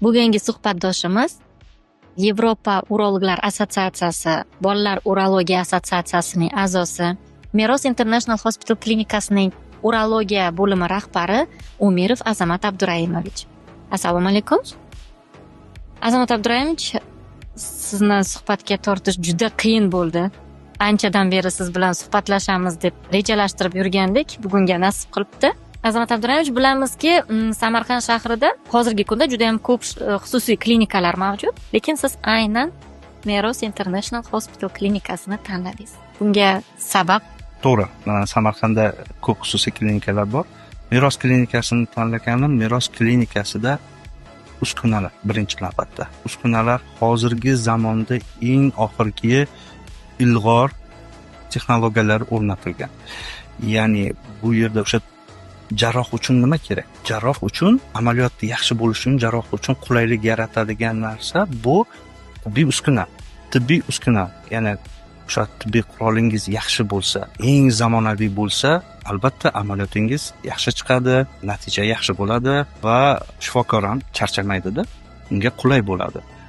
Bugungi suhbatdoshimiz Yevropa urologlar assotsiatsiyasi, bolalar urologiya assotsiatsiyasining a'zosi, Meros International Hospital klinikasining urologiya bo'limi rahbari Umirov Azamat Abduraimovich. Assalomu alaykum. Azamat Abduraimovich, sizni suhbatga tortish juda qiyin bo'ldi. Anchadan beri siz bilan suhbatlashamiz deb rejalashtirib yurgandik. Bugunga nasib qilibdi. Azamat Abduraimovich, bilamizki, Samarqand shahrida hozirgi kunda juda ham ko'p xususiy klinikalar mavjud, lekin siz aynan Meros International Hospital klinikasini tanladingiz. Bunga sabab? To'g'ri. Samarqandda ko'p xususiy klinikalar bor. Meros klinikasini tanlaganim, Meros klinikasida uskunalar birinchi navbatda. Uskunalar hozirgi zamonda eng oxirgi ilg'or texnologiyalar o'rnatilgan. Ya'ni bu yerda o'sha jarroh uchun nima kerak? Jarroh uchun amaliyotni yaxshi bo'lishi uchun, jarroh uchun qulaylik yaratadigan narsa bu tibbiy uskuna. Tibbiy uskuna, ya'ni o'sha tibbiy qurolingiz yaxshi bo'lsa, eng zamonaviy bo'lsa, albatta amaliyotingiz yaxshi chiqadi, natija yaxshi bo'ladi va shifokor ham charchamaydi-da, unga qulay bo'ladi.